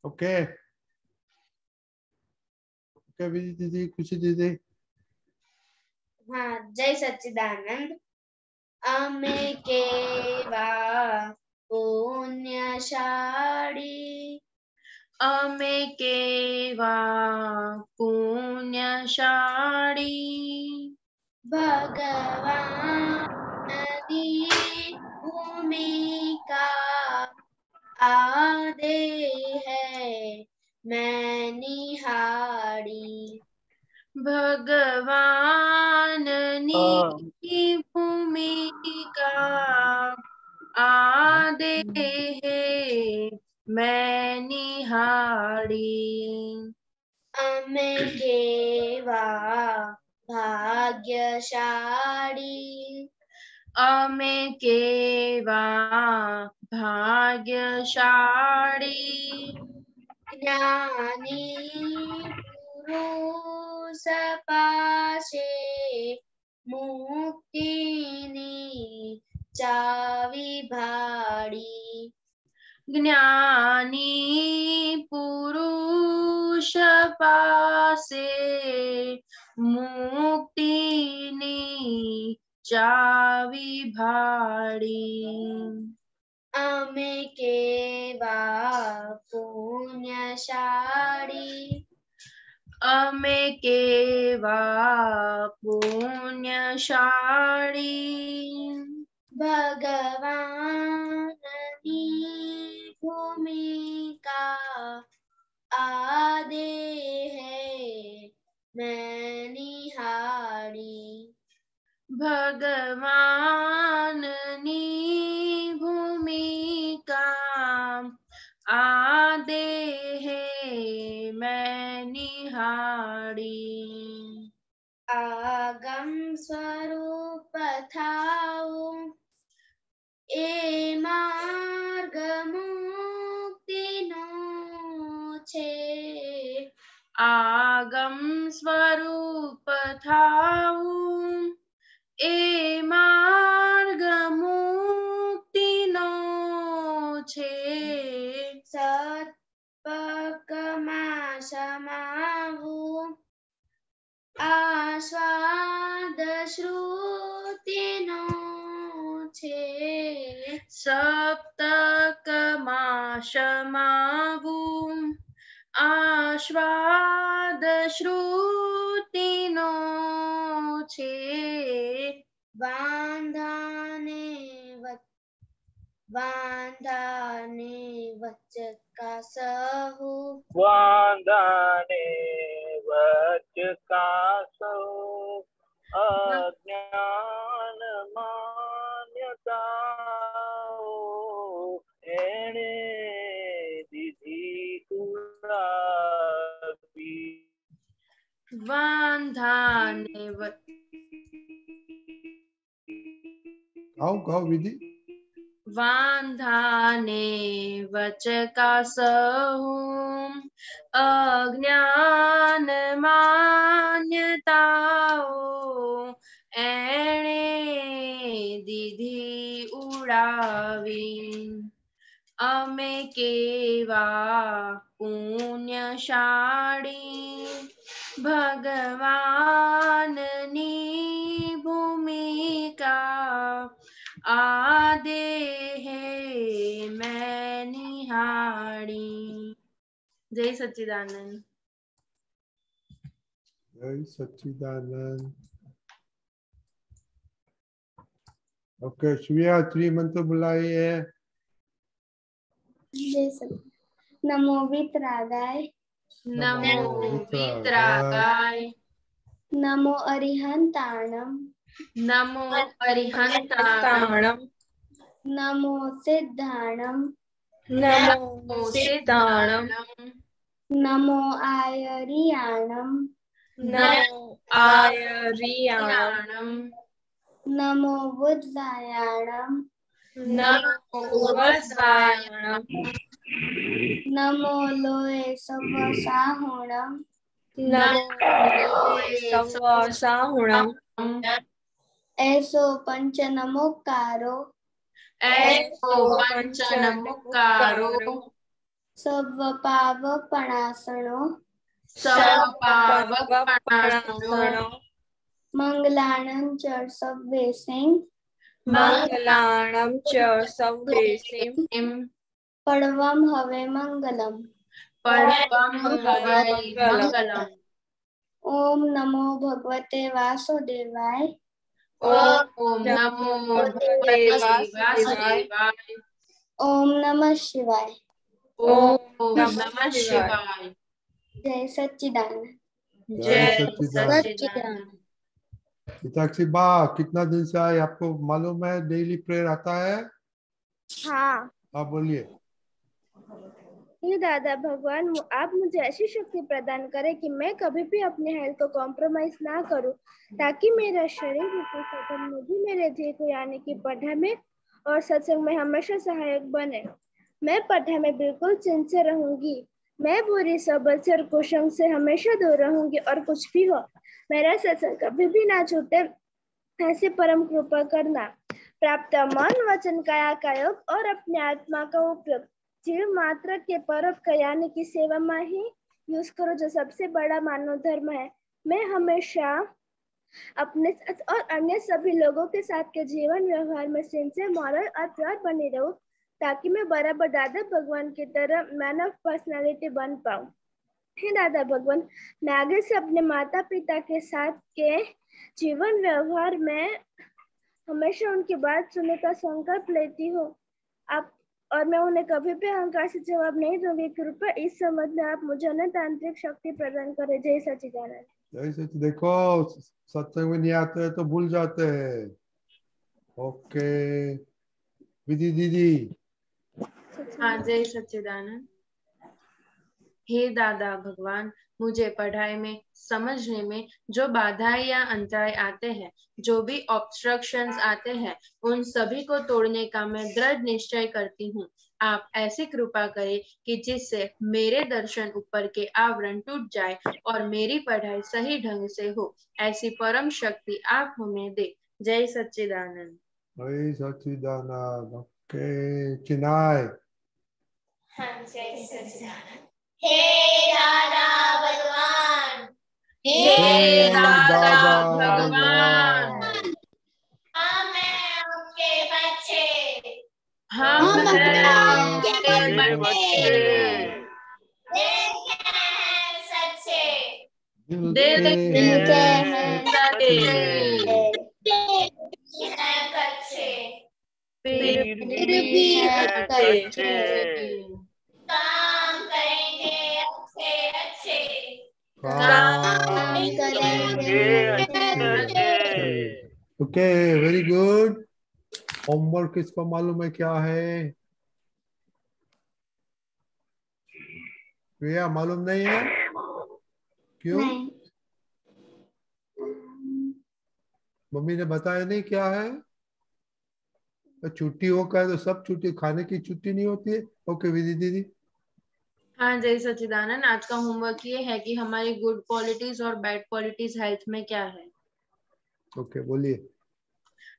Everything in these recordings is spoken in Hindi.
ओके ओके विधि दीदी, खुशी दीदी। हाँ, जय सच्चिदानंद। अमे केवा पुण्यशाली, अमे केवा पुण्यशाली, भगवानी भूमिका आदे है मैं निहारी। भगवान नी भूमिका आदे है मैं निहारी। अमे केवा भाग्यशाली, अमे केवा भाग्यशाली, ज्ञानी पुरुष पाशे मुक्तिनी चावी भाड़ी। ज्ञानी पुरुष पासे मुक्तिनी चावी भाड़ी। अमे केवा पुण्यशाली, अमे केवा पुण्यशाली, भगवानी भूमिका आदे है मैं निहारी। भगवान नी भूमिका आदे है मैं निहारी। आगम स्वरूप थाऊ ए मार्ग मुक्तिनो छे। आगम स्वरूप थाऊ ए मार्ग मुक्तिनो छे। सत्पकमा समावु आस्वाद श्रुतिनो छे। सप्तकमा समावु आस्वाद श्रुतिनो छे। वांधाने वचकासहु, वांधाने वचकासहु अज्ञान मान्यताओ एणे दीधी उड़ावी। वांधाने गाओ विधि। वांधाने वचकासहु अज्ञान मान्यताओ एणे दीधी उड़ावी। अमे केवा पुण्यशाली, भगवान नी भूमिका आदे है मैं निहारी। जय सच्चिदानंद। जय सच्चिदानंद। ओके श्रेया मंत्र बुलाइए। नमो वितरागाय, नमो वितरागाय, नमो अरिहंताणम, नमो अरिहंताणम, नमो सिद्धाणम, नमो सिद्धाणम, नमो आयरियाणम, नमो आयरियाणम, नमो बुद्धायाणम, नमो वज्रायणम, नमो लोए सवसाहुणम, नमो सवसाहुणम, ऐसो पंच नमोकारो, ऐसो पंच नमोकारो, सर्वपावपणासनो सर्वपावपणासनो मंगलानं च सर्वेषां मंगलाणं च सर्वेषां पर्वं हवे मंगलम्। परमं हवै मंगलम्। ओम नमो भगवते वासुदेवाय। ओम नमो भगवते वासुदेवाय। ओम नमः शिवाय। ओम नमः शिवाय। जय सच्चिदानंद। जय सच्चिदानंद। सच्चिदानंद। हिताक्षी बा, कितना दिन से आए आपको मालूम है? डेली प्रेयर आता है? हाँ। आप बोलिए। हे दादा भगवान, आप मुझे ऐसी शक्ति प्रदान करें कि मैं कभी भी अपने हेल्थ को कॉम्प्रोमाइज ना करूं, ताकि मेरा शरीर रूपी साधन में भी मेरे ध्येय को यानी कि पढ़ाई में और सत्संग में हमेशा सहायक बने। मैं पढ़ाई में बिल्कुल सिंसियर रहूंगी। मैं बुरी सोबत से और कुसंग से हमेशा दूर रहूंगी, और कुछ भी हो मेरा सत्संग कभी भी ना छूटे, ऐसे परम कृपा करना। प्राप्त मन वचन काया का योग और अपने आत्मा का उपयोग जीव मात्र के परोपकार यानी कि सेवा में ही यूज करो, जो सबसे बड़ा मानव धर्म है। मैं हमेशा अपने साथ और अन्य सभी लोगों के साथ के जीवन व्यवहार में सिंसियर, मॉरल और प्योर बनी रहूं, ताकि मैं बराबर दादा भगवान की तरह मैन ऑफ पर्सनालिटी बन पाऊं। हे दादा भगवान, मैं आगे से अपने माता पिता के साथ के जीवन व्यवहार में हमेशा उनकी बात सुनने का संकल्प लेती हूँ। आप और मैं उन्हें कभी भी अहंकार से जवाब नहीं दूंगी। कृपया इस समझ में आप मुझे अनंतांत्रिक शक्ति प्रदान करें। जय सच्चिदानंद। जय सच्चिदानंद। देखो, सत्संग में नहीं आते हैं तो भूल जाते हैं। ओके विधि दीदी। हाँ, जय सच्चिदानंद। हे दादा भगवान, मुझे पढ़ाई में समझने में जो बाधाएं या अंतराय आते हैं, जो भी ऑब्स्ट्रक्शंस आते हैं, उन सभी को तोड़ने का मैं दृढ़ निश्चय करती हूँ। आप ऐसी कृपा करें कि जिससे मेरे दर्शन ऊपर के आवरण टूट जाए और मेरी पढ़ाई सही ढंग से हो, ऐसी परम शक्ति आप हमें दे। जय सच्चिदानंद। जय सच्चिदानंद। ओके चिनाय। हाँ, जय सच्चिदानंद। हे दादा भगवान। हे दादा भगवान, हम हैं आपके बच्चे। हम हैं आपके बच्चे। दिल के हैं सच्चे। दिल के हैं सच्चे। हैं कच्चे। फिर भी है हैं कच्चे। काम करेंगे अच्छे अच्छे। काम ओके वेरी गुड। होमवर्क किसको मालूम है क्या है? प्रिया मालूम नहीं है? क्यों? नहीं। मम्मी ने बताया नहीं क्या है? तो छुट्टी होकर तो सब छुट्टी, खाने की छुट्टी नहीं होती है। ओके विधि दीदी। हाँ, जय सच्चिदानंद। आज का होमवर्क ये है कि हमारी गुड क्वालिटीज और बैड क्वालिटीज हेल्थ में क्या है। ओके बोलिए।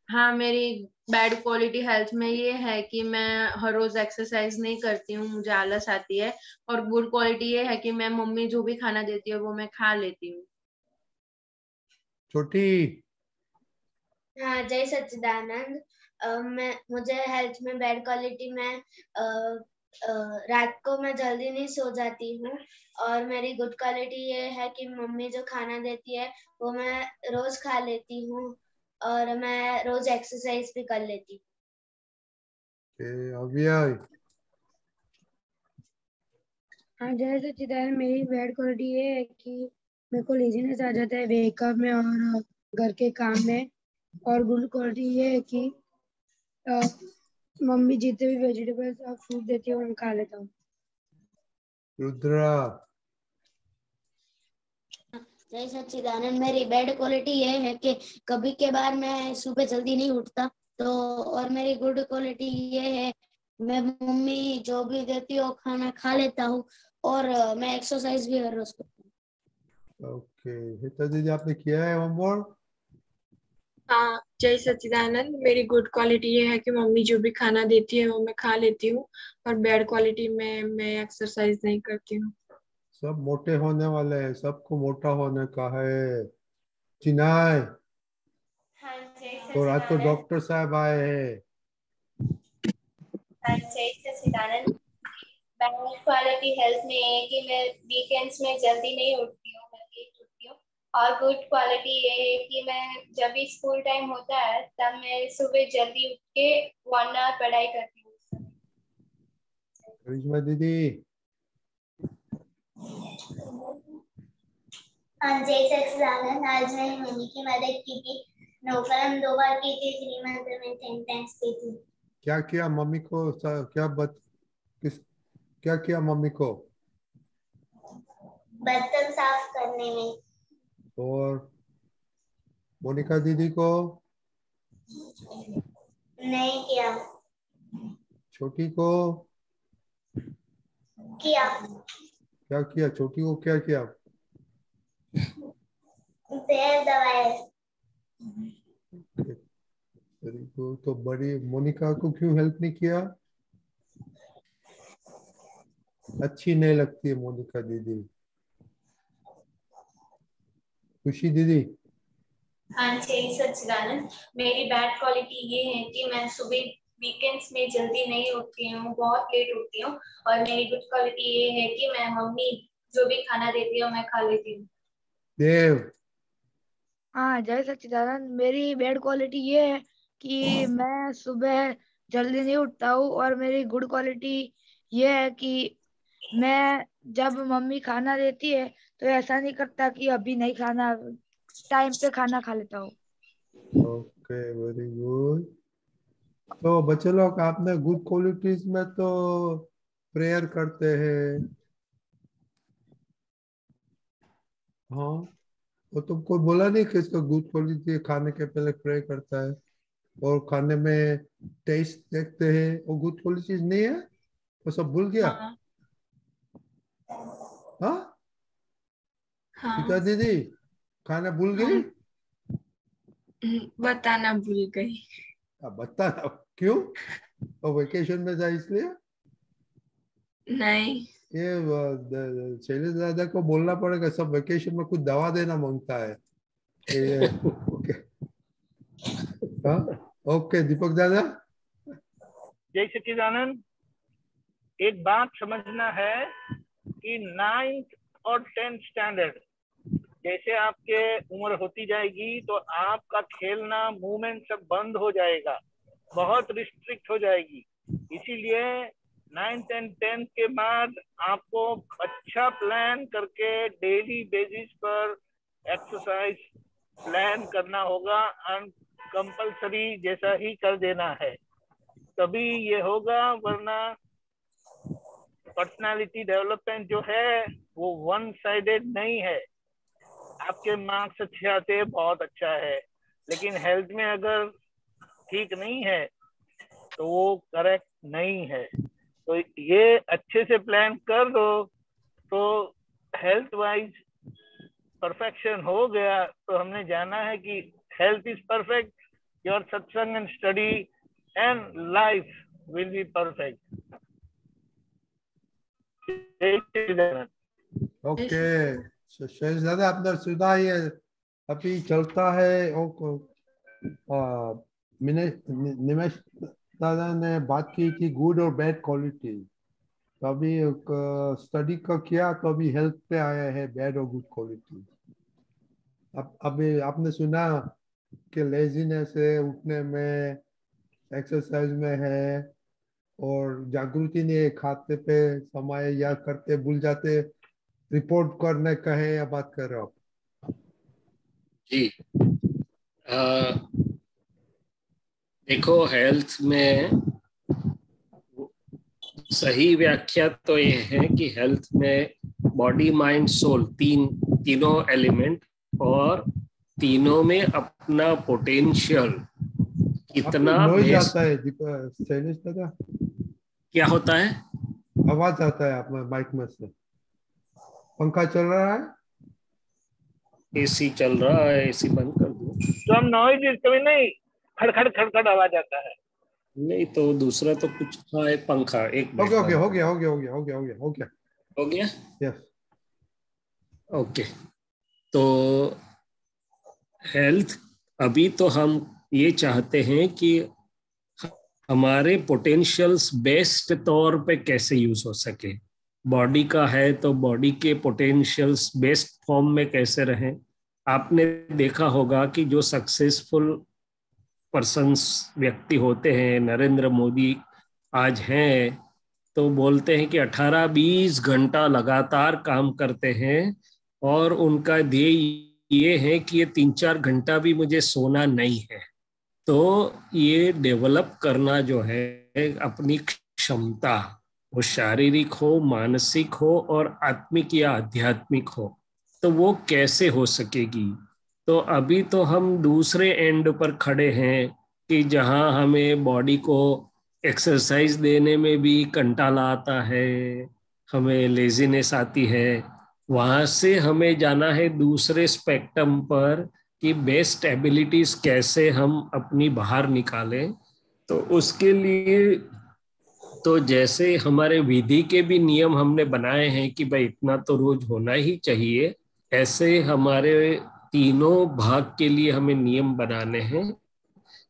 हाँ, मेरी बैड क्वालिटी हेल्थ में ये है कि मैं हर रोज एक्सरसाइज नहीं करती हूँ, मुझे आलस आती है। और गुड क्वालिटी ये है कि मैं मम्मी जो भी खाना देती है वो मैं खा लेती हूँ। छोटी। हाँ, जय सच्चिदानंद। मुझे हेल्थ में बैड क्वालिटी में रात को मैं जल्दी नहीं सो जाती हूँ। और मेरी गुड क्वालिटी ये है कि मम्मी जो खाना देती है वो मैं रोज खा लेती हूँ, और मैं रोज एक्सरसाइज भी कर लेती हूँ। हाँ, जय सच्चिदानंद। मेरी बैड क्वालिटी ये है कि मेरे को लेजीनेस आ जाता है वेकअप में और घर के काम में। और गुड क्वालिटी ये है कि मम्मी जितने भी वेजिटेबल्स और फ्रूट देती है वो मैं खा लेता हूँ। रुद्रा। जय सच्चिदानंद। मेरी बैड क्वालिटी ये है कि कभी के बार मैं सुबह जल्दी नहीं उठता। तो और मेरी गुड क्वालिटी ये है, मैं मम्मी जो भी देती हो खाना खा लेता हूँ, और मैं एक्सरसाइज भी हर रोज करता हूँ। ओके हिता दीदी, आपने किया है होमवर्क? हाँ, जय सच्चिदानंद। मेरी गुड क्वालिटी ये है कि मम्मी जो भी खाना देती है वो मैं खा लेती हूँ, और बैड क्वालिटी में मैं एक्सरसाइज नहीं करती हूँ। सब मोटे होने वाले हैं, सबको मोटा होने का है। चिनाय, हाँ जय तो रात को सच्चिदानंद। डॉक्टर साहब आए हैं। हाँ जय सच्चिदानंद। बैड क्वालिटी हेल्थ में है कि मैं वीकेंड्स में जल्दी नहीं उठती हूँ, मैं लेट उठती हूँ। और गुड क्वालिटी ये है कि मैं जब भी स्कूल टाइम होता है तब मैं सुबह जल्दी उठ के 1 आवर पढ़ाई करती हूँ। करिश्मा दीदी, हाँ जय सच्चिदानंद। आज मैंने मम्मी की मदद की थी। नौकर 2 बार की थी, 3 मंथ में 10 टाइम्स की थी। क्या किया मम्मी को? क्या किया मम्मी को? बर्तन साफ करने में। और मोनिका दीदी को? नहीं किया। छोटी को? किया। क्या किया? छोटी को क्या किया? पैर दबाए। Very good. तो बड़ी मोनिका को क्यों हेल्प नहीं किया? अच्छी नहीं लगती है मोनिका दीदी। खुशी दीदी? हाँ जय सच्चिदानंद। मेरी बैड क्वालिटी ये है कि मैं सुबह वीकेंड्स में जल्दी नहीं उठती हूँ, बहुत लेट उठती हूँ। और मेरी गुड क्वालिटी ये है कि मैं मम्मी जो भी खाना देती है मैं खा लेती हूँ। देव? हाँ जय सच्चिदानंद। मेरी बैड क्वालिटी ये है कि मैं सुबह जल्दी नहीं उठता हूँ, और मेरी गुड क्वालिटी ये है कि मैं जब मम्मी खाना देती है तो ऐसा नहीं करता कि अभी नहीं खाना, टाइम पे खाना खा लेता हूँ। Okay, very good. तो बच्चे लोग, आपने गुड क्वालिटीज में तो प्रेयर करते हैं, हाँ? वो तुमको बोला नहीं कि इसका गुड क्वालिटी खाने के पहले प्रे करता है और खाने में टेस्ट देखते हैं, वो गुड क्वालिटीज नहीं है? वो सब भूल गया? हाँ हाँ? हाँ। सीता दीदी, खाना भूल गई? हम बताना भूल गई। अब बता, क्यों? वो वेकेशन में था इसलिए? नहीं। ये शैलेश दादा को बोलना पड़ेगा, सब वेकेशन में कुछ दवा देना मांगता है ये। ओके, हाँ, ओके दीपक दादा। जय सच्चिदानंद। एक बात समझना है कि 9th और 10th स्टैंडर्ड जैसे आपके उम्र होती जाएगी तो आपका खेलना, मूवमेंट सब बंद हो जाएगा, बहुत रिस्ट्रिक्ट हो जाएगी। इसीलिए 9th एंड 10th के बाद आपको अच्छा प्लान करके डेली बेसिस पर एक्सरसाइज प्लान करना होगा, एंड कंपलसरी जैसा ही कर देना है, तभी ये होगा। वरना पर्सनालिटी डेवलपमेंट जो है वो वन साइडेड नहीं है। आपके मार्क्स अच्छे आते हैं, बहुत अच्छा है, लेकिन हेल्थ में अगर ठीक नहीं है तो वो करेक्ट नहीं है। तो ये अच्छे से प्लान कर दो तो हेल्थ वाइज परफेक्शन हो गया, तो हमने जाना है कि हेल्थ इज परफेक्ट, योर सत्संग and study and life will be perfect. Okay, Shailesh दादा, आपने सुना ये अभी चलता है निमेश दादा ने बात की थी गुड और बैड क्वालिटी। तो अभी स्टडी का किया तो अभी हेल्थ पे आया है बैड और गुड क्वालिटी। अब अभी आपने सुना कि लेजीनेस है उठने में, एक्सरसाइज में है, और जागृति नहीं है, खाते पे समय या करते भूल जाते, रिपोर्ट करने का है या बात कर रहे हो आप? जी, देखो हेल्थ में सही व्याख्या तो ये है कि हेल्थ में बॉडी, माइंड, सोल, तीनों एलिमेंट, और तीनों में अपना पोटेंशियल कितना नॉइज बेस्ट। आता है शैलेश दादा, क्या होता है? आवाज आता है आप माइक में से। पंखा चल रहा है? एसी चल रहा है, एसी बंद कर दो। Some noise is coming. नहीं, खड़खड़ खड़खड़ आवाज आता है। नहीं तो दूसरा तो कुछ, हाँ एक पंखा, एक हो गया मिनट। हो गया हो गया हो गया हो गया हो गया हो गया हो गया। यस ओके, तो हेल्थ, अभी तो हम ये चाहते हैं कि हमारे पोटेंशियल्स बेस्ट तौर पे कैसे यूज हो सके। बॉडी का है तो बॉडी के पोटेंशियल्स बेस्ट फॉर्म में कैसे रहें। आपने देखा होगा कि जो सक्सेसफुल पर्सन्स, व्यक्ति होते हैं, नरेंद्र मोदी आज हैं, तो बोलते हैं कि 18-20 घंटा लगातार काम करते हैं और उनका ध्येय ये है कि ये 3-4 घंटा भी मुझे सोना नहीं है। तो ये डेवलप करना जो है अपनी क्षमता, वो शारीरिक हो, मानसिक हो और आत्मिक या आध्यात्मिक हो, तो वो कैसे हो सकेगी। तो अभी तो हम दूसरे एंड पर खड़े हैं कि जहां हमें बॉडी को एक्सरसाइज देने में भी कंटाला आता है, हमें लेजीनेस आती है। वहां से हमें जाना है दूसरे स्पेक्ट्रम पर कि बेस्ट एबिलिटीज कैसे हम अपनी बाहर निकालें। तो उसके लिए तो जैसे हमारे विधि के भी नियम हमने बनाए हैं कि भाई इतना तो रोज होना ही चाहिए, ऐसे हमारे तीनों भाग के लिए हमें नियम बनाने हैं।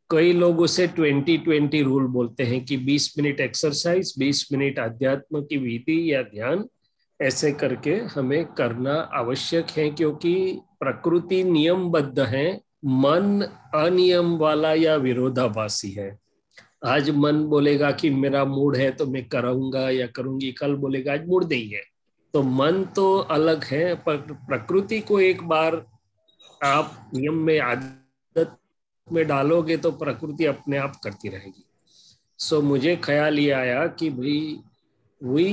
कई लोग उसे 20-20 रूल बोलते हैं कि 20 मिनट एक्सरसाइज, 20 मिनट अध्यात्म की विधि या ध्यान, ऐसे करके हमें करना आवश्यक है, क्योंकि प्रकृति नियमबद्ध है, मन अनियम वाला या विरोधाभासी है। आज मन बोलेगा कि मेरा मूड है तो मैं करूंगा या करूंगी, कल बोलेगा आज मूड नहीं है। तो मन तो अलग है, पर प्रकृति को एक बार आप नियम में, आदत में डालोगे तो प्रकृति अपने आप करती रहेगी। सो मुझे ख्याल ये आया कि भाई we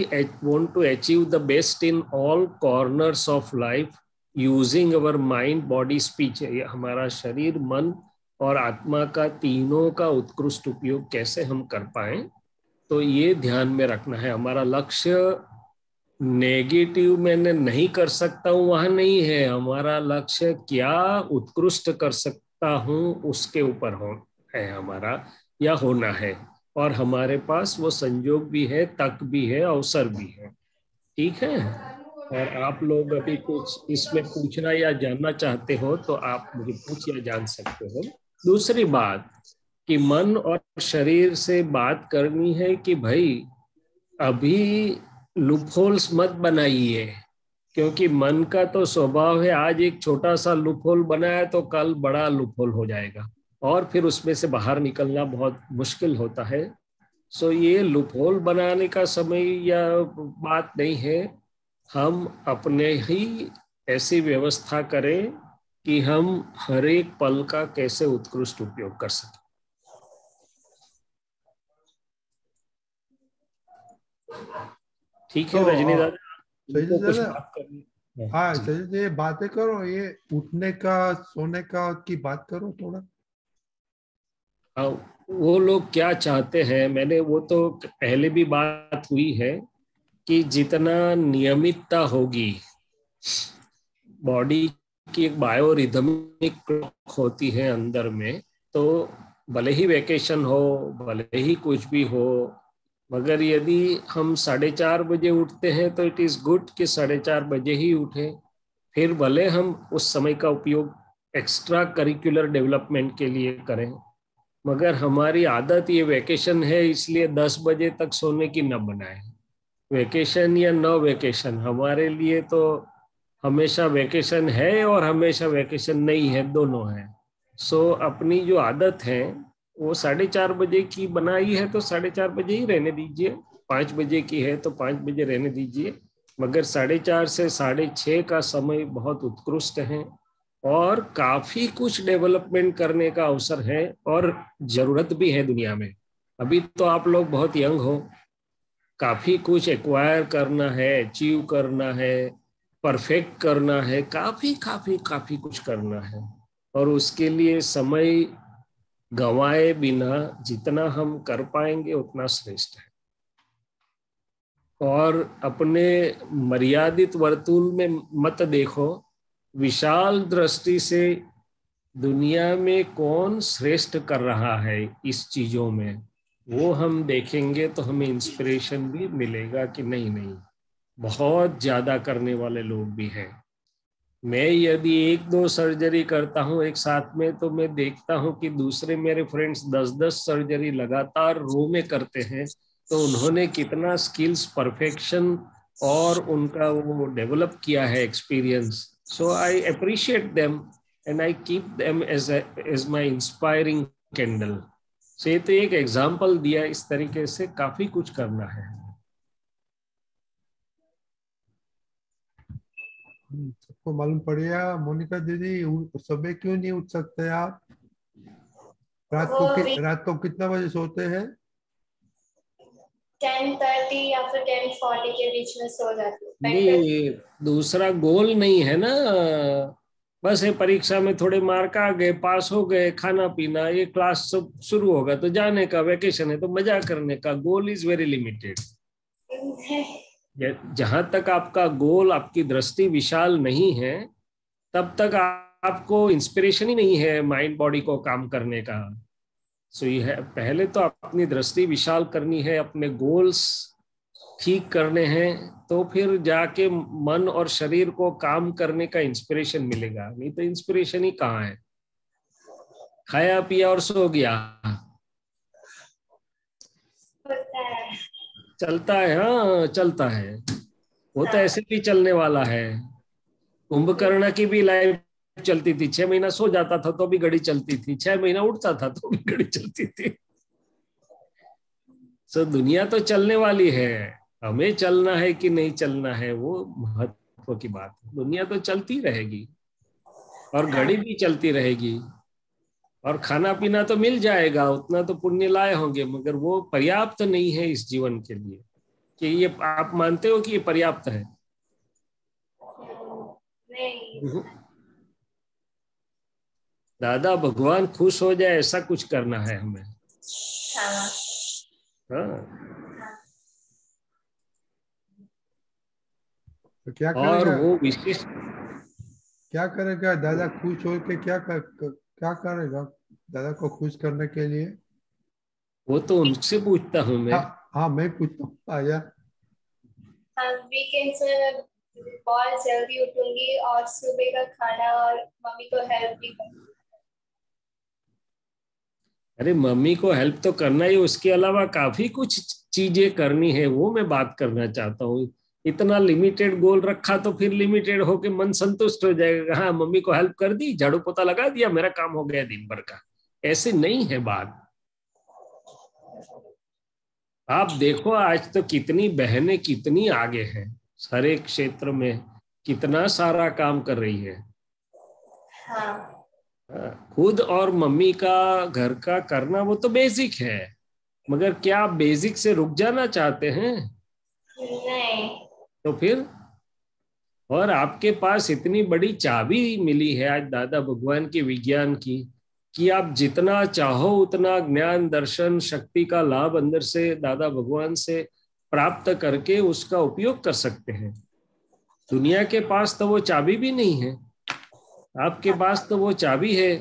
want to achieve the best in all corners of life using our mind, body, speech। हमारा शरीर, मन और आत्मा का तीनों का उत्कृष्ट उपयोग कैसे हम कर पाए, तो ये ध्यान में रखना है। हमारा लक्ष्य नेगेटिव मैंने नहीं कर सकता हूँ वहां नहीं है, हमारा लक्ष्य क्या उत्कृष्ट कर सकता हूँ उसके ऊपर है हमारा, या होना है। और हमारे पास वो संयोग भी है, तक भी है, अवसर भी है। ठीक है। और आप लोग अभी कुछ इसमें पूछना या जानना चाहते हो तो आप मुझे पूछ या जान सकते हो। दूसरी बात कि मन और शरीर से बात करनी है कि भाई अभी लूपहोल्स मत बनाइए, क्योंकि मन का तो स्वभाव है, आज एक छोटा सा लूपहोल बनाया तो कल बड़ा लूपहोल हो जाएगा और फिर उसमें से बाहर निकलना बहुत मुश्किल होता है। सो ये लूपहोल बनाने का समय या बात नहीं है, हम अपने ही ऐसी व्यवस्था करें कि हम हर एक पल का कैसे उत्कृष्ट उपयोग कर सकें। ठीक है रजनी दादा, कुछ बात करनी। हाँ ये बातें करो, ये उठने का सोने का की बात करो थोड़ा। वो लोग क्या चाहते हैं, मैंने वो तो पहले भी बात हुई है कि जितना नियमितता होगी, बॉडी की एक बायोरिदमिक क्लॉक होती है अंदर में, तो भले ही वैकेशन हो, भले ही कुछ भी हो, मगर यदि हम 4:30 बजे उठते हैं तो इट इज गुड कि 4:30 बजे ही उठे। फिर भले हम उस समय का उपयोग एक्स्ट्रा करिकुलर डेवलपमेंट के लिए करें, मगर हमारी आदत ये वैकेशन है इसलिए 10 बजे तक सोने की न बनाए। वैकेशन या न वैकेशन, हमारे लिए तो हमेशा वैकेशन है और हमेशा वैकेशन नहीं है, दोनों है। सो अपनी जो आदत है वो 4:30 बजे की बनाई है तो 4:30 बजे ही रहने दीजिए, 5 बजे की है तो 5 बजे रहने दीजिए, मगर 4:30 से 6:30 का समय बहुत उत्कृष्ट है और काफी कुछ डेवलपमेंट करने का अवसर है और जरूरत भी है दुनिया में। अभी तो आप लोग बहुत यंग हो, काफी कुछ एक्वायर करना है, अचीव करना है, परफेक्ट करना है, काफी काफी काफी कुछ करना है, और उसके लिए समय गंवाए बिना जितना हम कर पाएंगे उतना श्रेष्ठ है। और अपने मर्यादित वर्तुल में मत देखो, विशाल दृष्टि से दुनिया में कौन श्रेष्ठ कर रहा है इस चीजों में, वो हम देखेंगे तो हमें इंस्पिरेशन भी मिलेगा कि नहीं नहीं बहुत ज्यादा करने वाले लोग भी हैं। मैं यदि 1-2 सर्जरी करता हूँ एक साथ में, तो मैं देखता हूँ कि दूसरे मेरे फ्रेंड्स 10-10 सर्जरी लगातार रो में करते हैं, तो उन्होंने कितना स्किल्स, परफेक्शन और उनका वो डेवलप किया है experience. So I appreciate them and I keep them as my inspiring candle. से तो एक एग्जाम्पल दिया, इस तरीके से काफी कुछ करना है। सबको मालूम पड़ गया। मोनिका दीदी, सुबह क्यों नहीं उठ सकते आप? रात को कितना बजे सोते हैं? 10:30 या फिर 10:40 के बीच में सो जाती हूँ। नहीं, दूसरा गोल नहीं है ना, बस ये परीक्षा में थोड़े मार्क आ गए, पास हो गए, खाना पीना, ये क्लास सब शुरू होगा तो जाने का, वेकेशन है तो मजा करने का। Goal is very limited. जहां तक आपका गोल, आपकी दृष्टि विशाल नहीं है, तब तक आपको इंस्पिरेशन ही नहीं है माइंड बॉडी को काम करने का। सो ये है, पहले तो अपनी दृष्टि विशाल करनी है, अपने गोल्स ठीक करने हैं, तो फिर जाके मन और शरीर को काम करने का इंस्पिरेशन मिलेगा। नहीं तो इंस्पिरेशन ही कहाँ है, खाया पिया और सो गया, चलता है। हाँ चलता है, वो तो ऐसे भी चलने वाला है। कुंभकर्ण की भी लाइफ चलती थी, 6 महीना सो जाता था तो भी घड़ी चलती थी, 6 महीना उठता था तो भी घड़ी चलती थी। सो दुनिया तो चलने वाली है, हमें चलना है कि नहीं चलना है वो महत्व की बात है। दुनिया तो चलती रहेगी और घड़ी भी चलती रहेगी, और खाना पीना तो मिल जाएगा, उतना तो पुण्य लाए होंगे, मगर वो पर्याप्त नहीं है इस जीवन के लिए। कि ये आप मानते हो कि ये पर्याप्त है? नहीं। दादा भगवान खुश हो जाए ऐसा कुछ करना है हमें। हाँ। तो क्या और करेगा? वो विशिष्ट क्या करेगा दादा खुश हो के? क्या करेगा दादा को खुश करने के लिए? वो तो उनसे पूछता हूँ मैं। हाँ मैं पूछता हूँ। आया वीकेंड में बहुत जल्दी उठूंगी और सुबह का खाना और मम्मी को हेल्प भी करूंगी। अरे मम्मी को हेल्प तो करना ही, उसके अलावा काफी कुछ चीजें करनी है, वो मैं बात करना चाहता हूँ। इतना लिमिटेड गोल रखा तो फिर लिमिटेड होके मन संतुष्ट हो जाएगा। हाँ मम्मी को हेल्प कर दी, झाड़ू पोता लगा दिया, मेरा काम हो गया दिन भर का। ऐसे नहीं है बात। आप देखो आज तो कितनी बहनें कितनी आगे हैं, हर एक क्षेत्र में कितना सारा काम कर रही है। हाँ। खुद और मम्मी का घर का करना वो तो बेसिक है, मगर क्या आप बेसिक से रुक जाना चाहते हैं? नहीं। तो फिर, और आपके पास इतनी बड़ी चाबी मिली है आज दादा भगवान के विज्ञान की, कि आप जितना चाहो उतना ज्ञान, दर्शन, शक्ति का लाभ अंदर से दादा भगवान से प्राप्त करके उसका उपयोग कर सकते हैं। दुनिया के पास तो वो चाबी भी नहीं है, आपके पास तो वो चाबी है।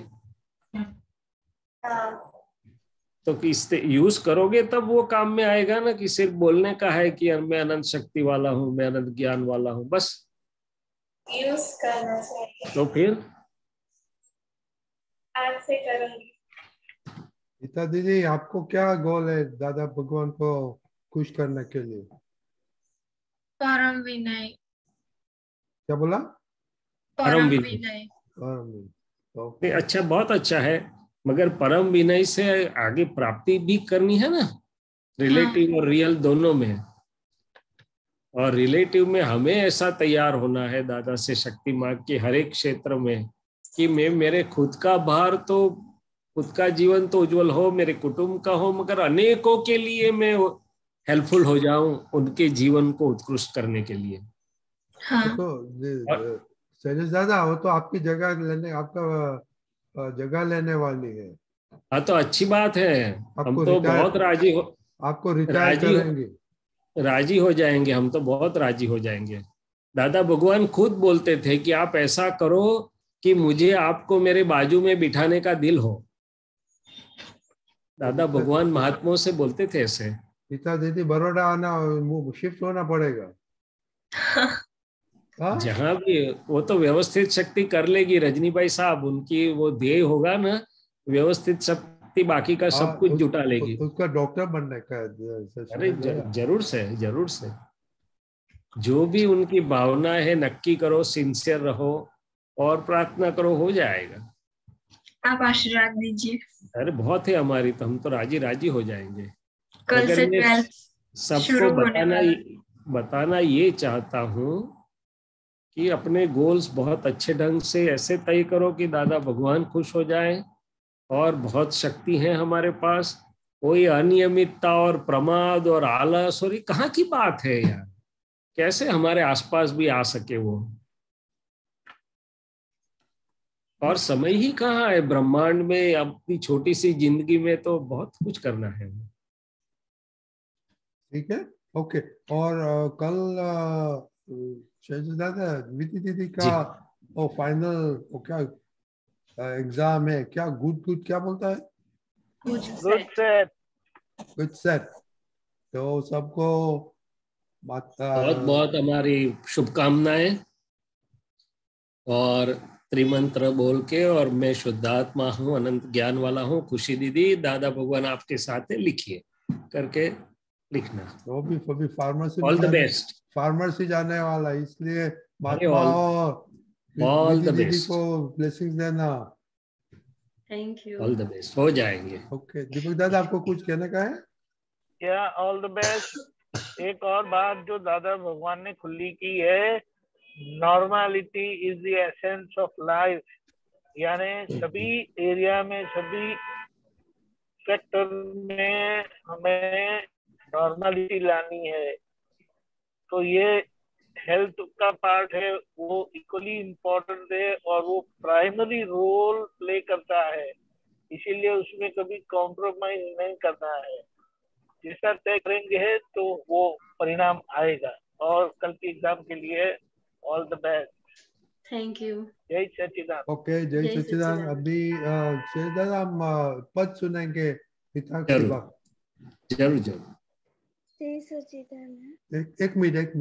तो किस यूज करोगे तब वो काम में आएगा ना, कि सिर्फ बोलने का है कि मैं अनंत शक्ति वाला हूँ, मैं अनंत ज्ञान वाला हूँ, बस यूज करना चाहिए। तो फिर आज से करूंगी। गीता दीदी, आपको क्या गोल है दादा भगवान को खुश करने के लिए? परम विनय। क्या बोला? परम विनय। तो अच्छा, बहुत अच्छा है, मगर परम विनय से आगे प्राप्ति भी करनी है ना, रिलेटिव और रियल दोनों में। और रिलेटिव में हमें ऐसा तैयार होना है दादा से शक्ति मार्ग के हर एक क्षेत्र में, कि मैं मेरे खुद का भार तो, खुद का जीवन तो उज्जवल हो, मेरे कुटुंब का हो, मगर अनेकों के लिए मैं हेल्पफुल हो जाऊं, उनके जीवन को उत्कृष्ट करने के लिए। हाँ। तो शैलेश दादा, वो तो आपकी जगह लेने, आपका जगह लेने वाली है। हाँ तो अच्छी बात है, हम तो बहुत राजी हो, आपको रिटायर करेंगे, राजी हो जाएंगे, हम तो बहुत राजी हो जाएंगे। दादा भगवान खुद बोलते थे कि आप ऐसा करो कि मुझे आपको मेरे बाजू में बिठाने का दिल हो। दादा भगवान महात्माओं से बोलते थे ऐसे। पिता दीदी बड़ौदा आना, शिफ्ट होना पड़ेगा। जहां भी वो तो व्यवस्थित शक्ति कर लेगी रजनी भाई साहब, उनकी वो ध्येय होगा ना, व्यवस्थित शक्ति बाकी का सब कुछ जुटा लेगी। उसका डॉक्टर बनने का। अरे जरूर से, जरूर से। जो भी उनकी भावना है नक्की करो, सिंसियर रहो और प्रार्थना करो, हो जाएगा। आप आशीर्वाद दीजिए। अरे बहुत है हमारी, तो हम तो राजी राजी हो जाएंगे। कल से 12 सबको बताना ये चाहता हूँ कि अपने गोल्स बहुत अच्छे ढंग से ऐसे तय करो कि दादा भगवान खुश हो जाए, और बहुत शक्ति है हमारे पास। कोई अनियमितता और प्रमाद और आलस और ये कहाँ की बात है यार, कैसे हमारे आसपास भी आ सके वो। और समय ही कहाँ है ब्रह्मांड में, अपनी छोटी सी जिंदगी में तो बहुत कुछ करना है। ठीक है, ओके। और कल दादा विधि दीदी का वो फाइनल वो क्या एग्जाम है, क्या गुड क्या बोलता है? Good set. तो सबको बहुत बहुत हमारी शुभकामनाएं। और त्रिमंत्र बोल के, और मैं शुद्धात्मा हूँ, अनंत ज्ञान वाला हूँ, खुशी दीदी दादा भगवान आपके साथ है, लिखिए करके लिखना। वो भी pharmacy, all the best. Pharmacy जाने वाला, इसलिए महात्मा और विधि दीदी को ब्लेसिंग्स देना। Thank you. All the best, हो जाएंगे। ओके दीपक दादा, आपको कुछ कहने का है? क्या ऑल द बेस्ट। एक और बात जो दादा भगवान ने खुली की है, normality is the essence of life. यानी सभी एरिया में, सभी सेक्टर में हमें नॉर्मलिटी लानी है। तो ये हेल्थ का पार्ट है, वो इक्वली इम्पोर्टेंट है और वो प्राइमरी रोल प्ले करता है। इसीलिए उसमें कभी कॉम्प्रोमाइज नहीं करना है। जैसा तय करेंगे तो वो परिणाम आएगा। और कल के एग्जाम के लिए all the best. Thank you. जय सच्चिदानंद। ओके, जय सच्चिदानंद। अभी दादा हम पद सुनेंगे पिता की बात। जरूर जरूर। जय सच्चिदानंद। एक मिनट